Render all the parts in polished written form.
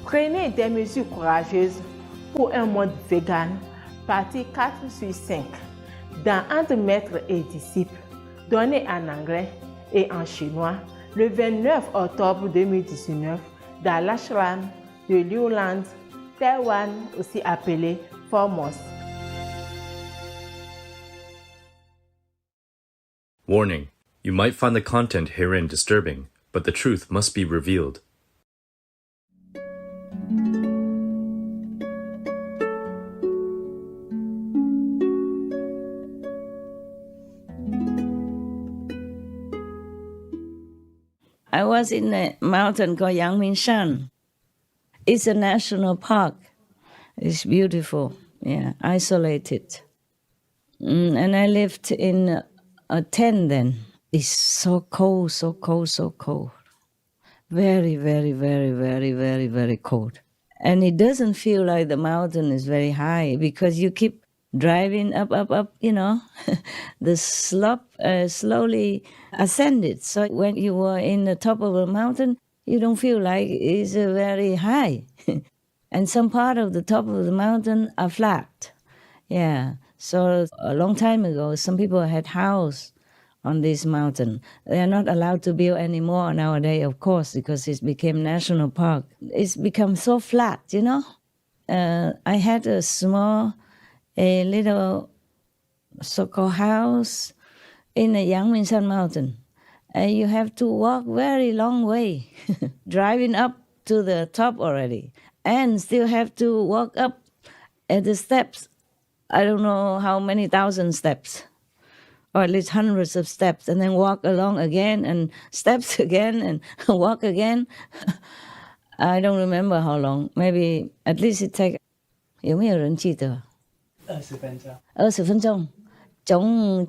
Prenez des mesures courageuses pour un monde vegan. Partie 4/5. Dans Entre maître et disciple, donné en anglais et en chinois, le 29 octobre 2019, dans l'ashram de Liuland, Taïwan, aussi appelé Formos. Warning: you might find the content herein disturbing, but the truth must be revealed. I was in a mountain called Yangmingshan. It's a national park. It's beautiful, yeah, isolated. And I lived in a tent then. It's so cold, so cold, so cold. Very, very, very, very, very, very cold. And it doesn't feel like the mountain is very high because you keep driving up, up, up, the slope slowly ascended. So when you were in the top of a mountain, you don't feel like it's very high. And some part of the top of the mountain are flat. Yeah. So a long time ago, some people had house on this mountain. They are not allowed to build anymore nowadays, of course, because it's became national park. It's become so flat, I had a little so-called house in the Yangmingshan mountain. And you have to walk very long way, driving up to the top already, and still have to walk up at the steps. I don't know how many thousand steps, or at least hundreds of steps, and then walk along again, and steps again, and walk again. I don't remember how long. Maybe at least it take. 有没有人记得20分钟。20分钟，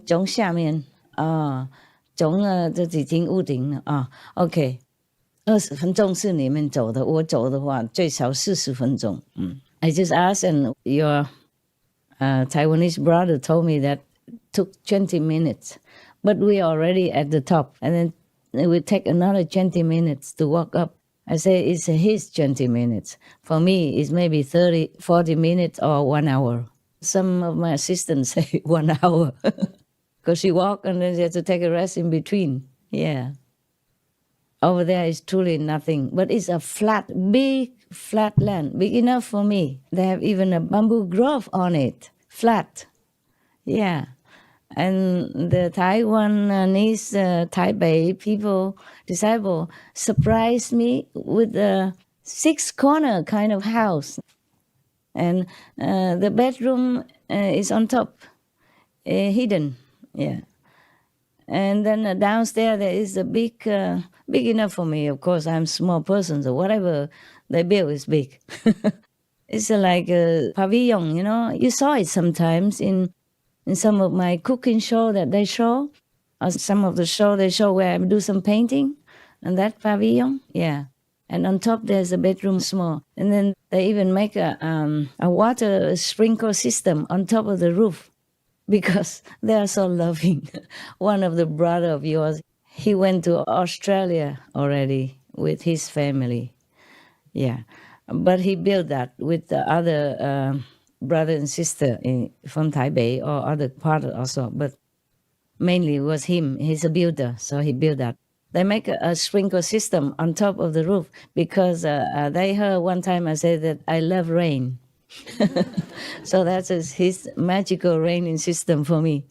从下面啊，从这已经屋顶了啊。OK，20分钟是你们走的，我走的话最少40分钟。I just asked, and your Taiwanese brother told me that took 20 minutes, but we are already at the top, and then it will take another 20 minutes to walk up. I say it's his 20 minutes. For me, it's maybe 30, 40 minutes or 1 hour. Some of my assistants say 1 hour because she walk and then she has to take a rest in between. Yeah. Over there is truly nothing, but it's a big flat land, big enough for me. They have even a bamboo grove on it, flat. Yeah. And the Taiwanese Taipei disciple surprised me with a 6-corner kind of house. And the bedroom is on top, hidden, yeah. And then downstairs there is a big enough for me. Of course, I'm a small person, so whatever they build is big. It's like a pavilion, You saw it sometimes in some of my cooking show that they show, or some of the show they show where I do some painting, and that pavilion, yeah. And on top there's a bedroom small, and then they even make a water sprinkle system on top of the roof, because they are so loving. One of the brother of yours, he went to Australia already with his family, yeah. But he built that with the other brother and sister from Taipei or other part also, but mainly it was him. He's a builder, so he built that. They make a sprinkler system on top of the roof because they heard one time I said that I love rain. So that's his magical raining system for me.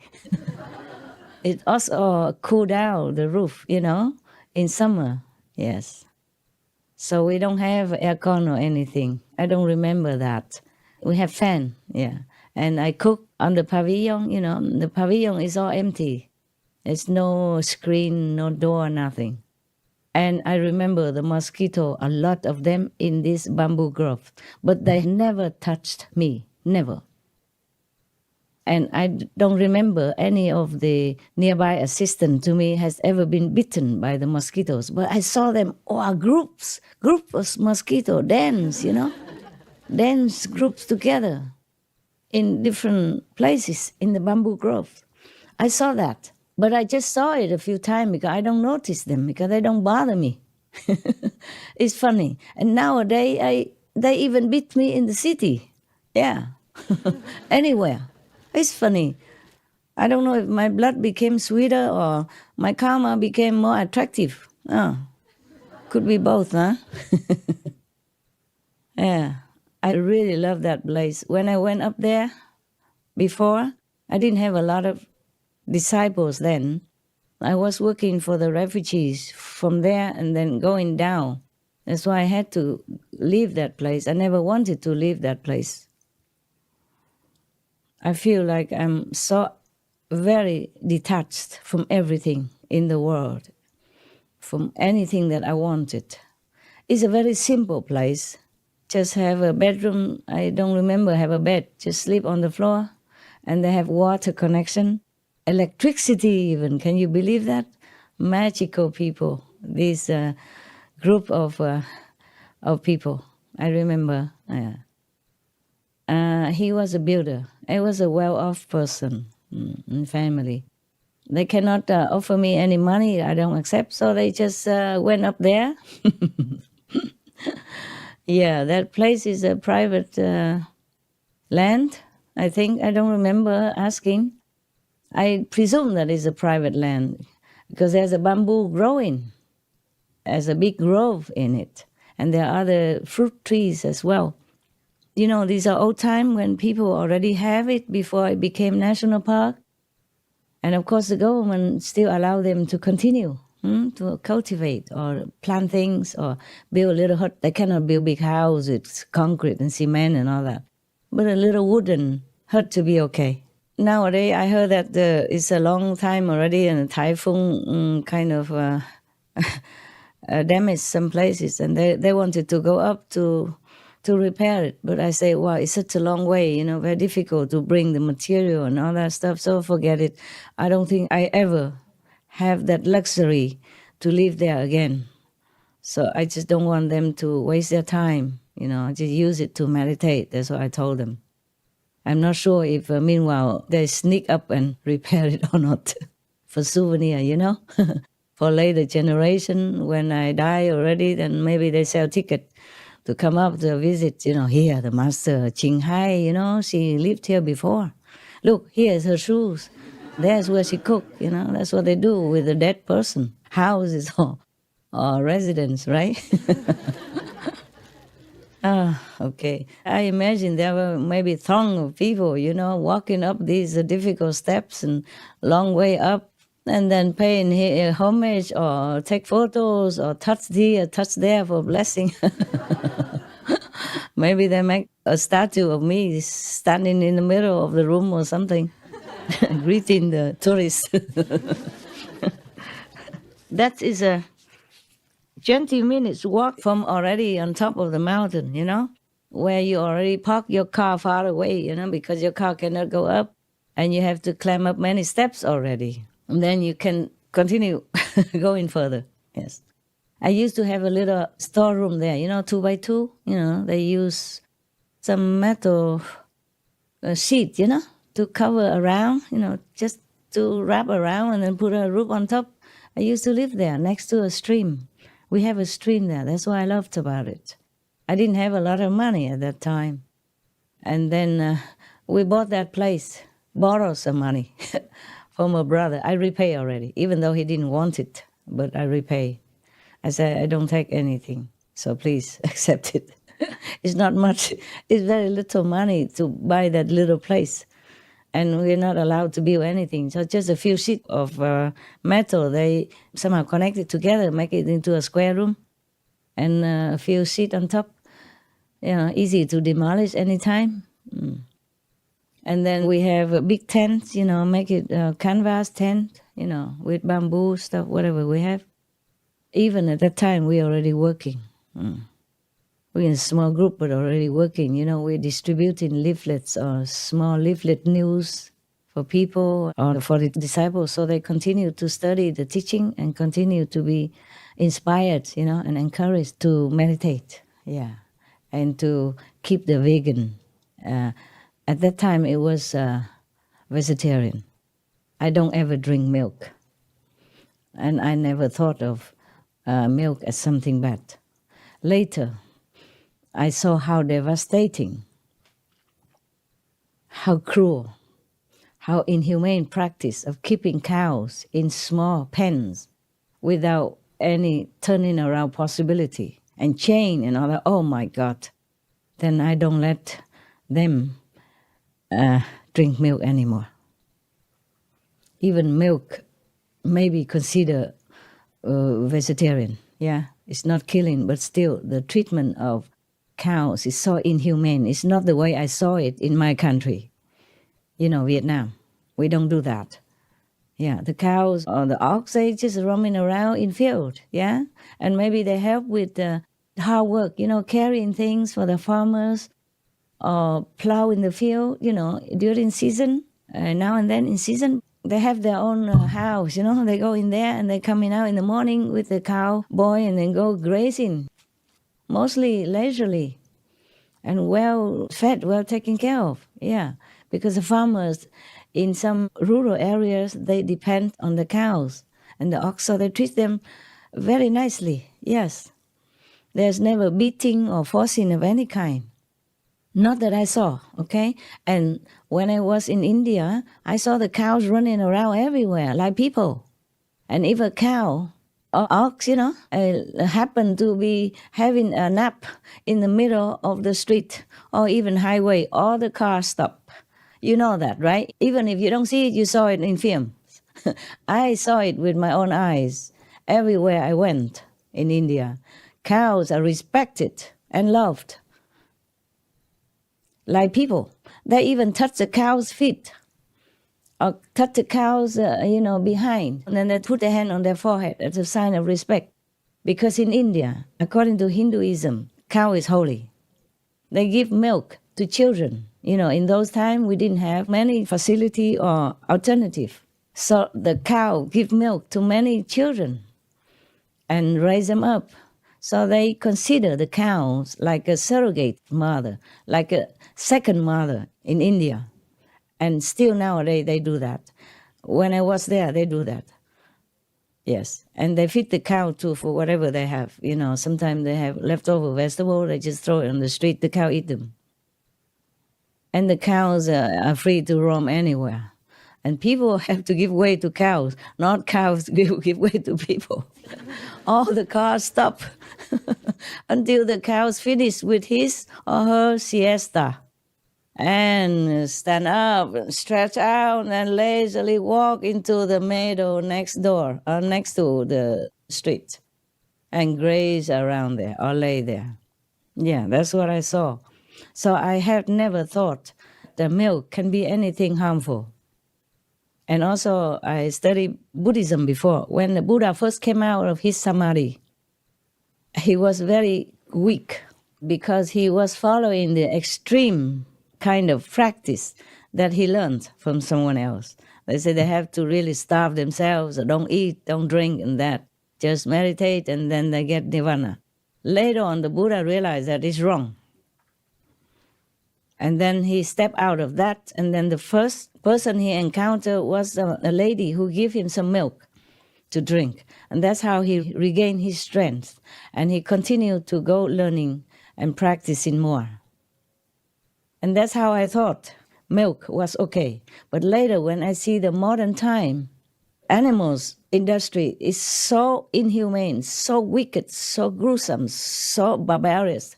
It also cool down the roof, in summer, yes. So we don't have aircon or anything. I don't remember that. We have fan, yeah. And I cook on the pavilion, the pavilion is all empty. There's no screen, no door, nothing. And I remember the mosquito, a lot of them in this bamboo grove, but they never touched me, never. And I don't remember any of the nearby assistant to me has ever been bitten by the mosquitoes, but I saw them, group of mosquito dance, dance groups together in different places in the bamboo grove. I saw that. But I just saw it a few times because I don't notice them, because they don't bother me. It's funny. And nowadays, they even beat me in the city. Yeah. Anywhere. It's funny. I don't know if my blood became sweeter or my karma became more attractive. Oh, could be both, huh? Yeah. I really love that place. When I went up there before, I didn't have a lot of disciples then. I was working for the refugees from there and then going down. That's why I had to leave that place. I never wanted to leave that place. I feel like I'm so very detached from everything in the world, from anything that I wanted. It's a very simple place. Just have a bedroom. I don't remember have a bed. Just sleep on the floor, and they have water connection, electricity even. Can you believe that? Magical people. This group of people. I remember. He was a builder. I was a well-off person in family. They cannot offer me any money. I don't accept. So they just went up there. Yeah, that place is a private land, I think. I don't remember asking. I presume that is a private land because there's a bamboo growing. There's a big grove in it. And there are other fruit trees as well. You know, these are old time when people already have it before it became national park. And of course, the government still allow them to continue to cultivate or plant things or build a little hut. They cannot build big house with concrete and cement and all that. But a little wooden hut to be okay. Nowadays, I heard that it's a long time already and a typhoon kind of damaged some places. And they wanted to go up to repair it. But I say, wow, it's such a long way, you know, very difficult to bring the material and all that stuff. So forget it. I don't think I ever have that luxury to live there again. So I just don't want them to waste their time, you know, just use it to meditate. That's what I told them. I'm not sure if meanwhile they sneak up and repair it or not for souvenir, you know. For later generation, when I die already, then maybe they sell ticket to come up to visit, you know, here, the master Ching Hai, you know, she lived here before. Look, here's her shoes. There's where she cooked, you know, that's what they do with a dead person. Houses or residence, right? Okay. I imagine there were maybe throng of people, you know, walking up these difficult steps and long way up and then paying homage or take photos or touch here, touch there for blessing. Maybe they make a statue of me standing in the middle of the room or something, greeting the tourists. That is a 20 minutes walk from already on top of the mountain, you know, where you already park your car far away, you know, because your car cannot go up and you have to climb up many steps already. And then you can continue going further. Yes. I used to have a little storeroom there, you know, 2x2. You know, they use some metal sheet, you know, to cover around, you know, just to wrap around and then put a roof on top. I used to live there next to a stream. We have a stream there. That's what I loved about it. I didn't have a lot of money at that time. And then we bought that place, borrowed some money from a brother. I repay already, even though he didn't want it, but I repay. I said, I don't take anything, so please accept it. It's not much. It's very little money to buy that little place. And we're not allowed to build anything. So just a few sheets of metal, they somehow connect it together, make it into a square room, and a few sheets on top. You know, easy to demolish anytime. And then we have a big tent, you know, make it a canvas tent, you know, with bamboo stuff, whatever we have. Even at that time, we're already working. We're in a small group, but already working. You know, we're distributing leaflets or small leaflet news for people or for the disciples, so they continue to study the teaching and continue to be inspired, you know, and encouraged to meditate, and to keep the vegan. At that time, it was vegetarian. I don't ever drink milk, and I never thought of milk as something bad. Later, I saw how devastating, how cruel, how inhumane practice of keeping cows in small pens without any turning around possibility and chain and all that. Oh my God. Then I don't let them drink milk anymore. Even milk may be considered vegetarian. Yeah, it's not killing, but still the treatment of cows is so inhumane. It's not the way I saw it in my country. Vietnam. We don't do that. Yeah, the cows or the ox, they just roaming around in field, yeah? And maybe they help with the hard work, carrying things for the farmers or plow in the field, during season, now and then in season. They have their own house, they go in there and they coming out in the morning with the cow boy and then go grazing, mostly leisurely and well fed, well taken care of, yeah. Because the farmers in some rural areas, they depend on the cows and the ox, so they treat them very nicely, yes. There's never beating or forcing of any kind. Not that I saw, okay? And when I was in India, I saw the cows running around everywhere like people. And if a cow or ox, happen to be having a nap in the middle of the street or even highway, all the cars stop. You know that, right? Even if you don't see it, you saw it in films. I saw it with my own eyes everywhere I went in India. Cows are respected and loved like people. They even touch the cow's feet or touch the cow's, behind. And then they put their hand on their forehead as a sign of respect. Because in India, according to Hinduism, cow is holy. They give milk to children. In those times, we didn't have many facility or alternative. So the cow give milk to many children and raise them up. So they consider the cows like a surrogate mother, like a second mother in India. And still nowadays they do that. When I was there, they do that. Yes. And they feed the cow too for whatever they have. Sometimes they have leftover vegetable, they just throw it on the street, the cow eat them. And the cows are free to roam anywhere. And people have to give way to cows, not cows give way to people. All the cars stop until the cows finish with his or her siesta and stand up, stretch out, and lazily walk into the meadow next door or next to the street and graze around there or lay there. Yeah, that's what I saw. So I have never thought that milk can be anything harmful. And also, I studied Buddhism before. When the Buddha first came out of his samadhi, he was very weak because he was following the extreme kind of practice that he learned from someone else. They say they have to really starve themselves, or don't eat, don't drink, and that. Just meditate, and then they get nirvana. Later on, the Buddha realized that it's wrong. And then he stepped out of that, and then the first person he encountered was a lady who gave him some milk to drink. And that's how he regained his strength. And he continued to go learning and practicing more. And that's how I thought milk was okay. But later, when I see the modern time, animals industry is so inhumane, so wicked, so gruesome, so barbarous,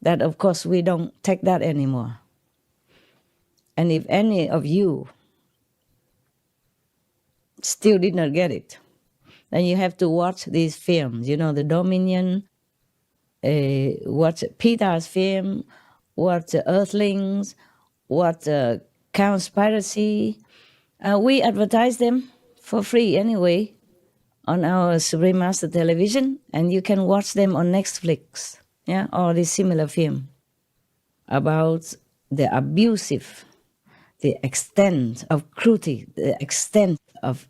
that of course we don't take that anymore. And if any of you still did not get it, then you have to watch these films, the Dominion, watch Peter's film, watch Earthlings, watch Cowspiracy. We advertise them for free anyway on our Supreme Master Television, and you can watch them on Netflix, or this similar film about the extent of cruelty, the extent of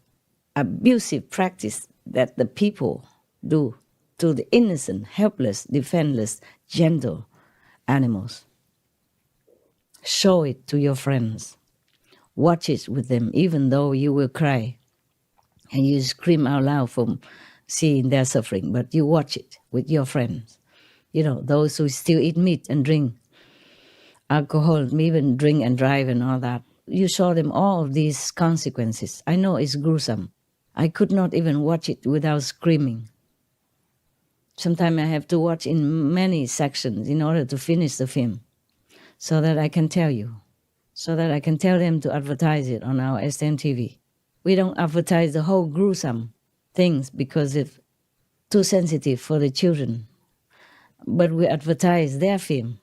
abusive practice that the people do to the innocent, helpless, defenseless, gentle animals. Show it to your friends. Watch it with them, even though you will cry and you scream out loud from seeing their suffering, but you watch it with your friends. You know, those who still eat meat and drink alcohol, even drink and drive and all that. You show them all of these consequences. I know it's gruesome. I could not even watch it without screaming. Sometimes I have to watch in many sections in order to finish the film, so that I can tell you, so that I can tell them to advertise it on our STN TV. We don't advertise the whole gruesome things because it's too sensitive for the children. But we advertise their film,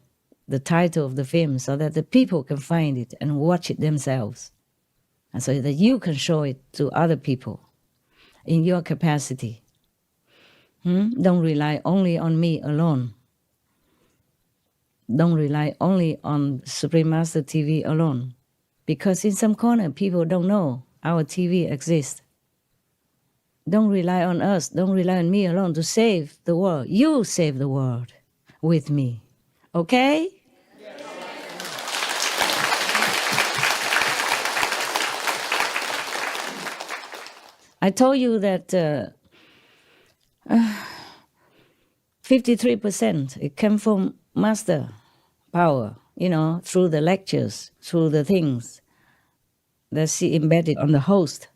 the title of the film, so that the people can find it and watch it themselves. And so that you can show it to other people in your capacity. Don't rely only on me alone. Don't rely only on Supreme Master TV alone. Because in some corner, people don't know our TV exists. Don't rely on us. Don't rely on me alone to save the world. You save the world with me. Okay? I told you that 53% it came from master power, you know, through the lectures, through the things that she embedded on the host,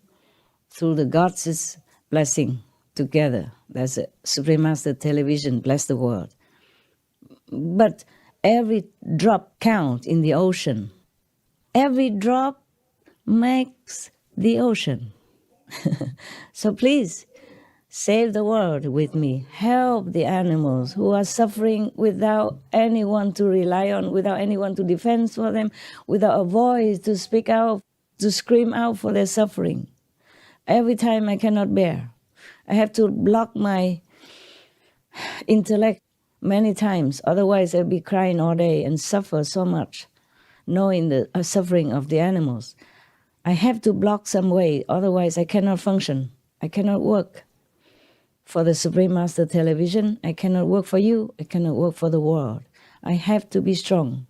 through the God's blessing together. That's a Supreme Master Television, bless the world. But every drop counts in the ocean. Every drop makes the ocean. So please, save the world with me. Help the animals who are suffering without anyone to rely on, without anyone to defend for them, without a voice to speak out, to scream out for their suffering. Every time I cannot bear. I have to block my intellect many times. Otherwise, I'll be crying all day and suffer so much, knowing the suffering of the animals. I have to block some way, otherwise I cannot function. I cannot work for the Supreme Master Television. I cannot work for you. I cannot work for the world. I have to be strong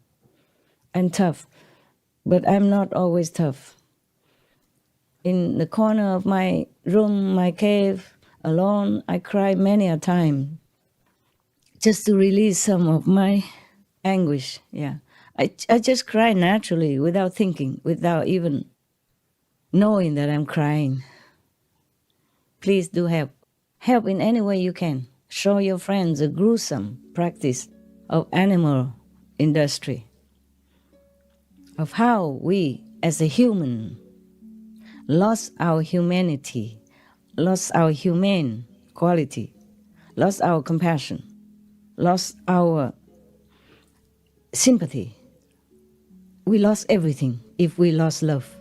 and tough, but I'm not always tough. In the corner of my room, my cave, alone, I cry many a time just to release some of my anguish. Yeah, I just cry naturally without thinking, without even knowing that I'm crying. Please do help. Help in any way you can. Show your friends a gruesome practice of animal industry, of how we as a human lost our humanity, lost our humane quality, lost our compassion, lost our sympathy. We lost everything if we lost love.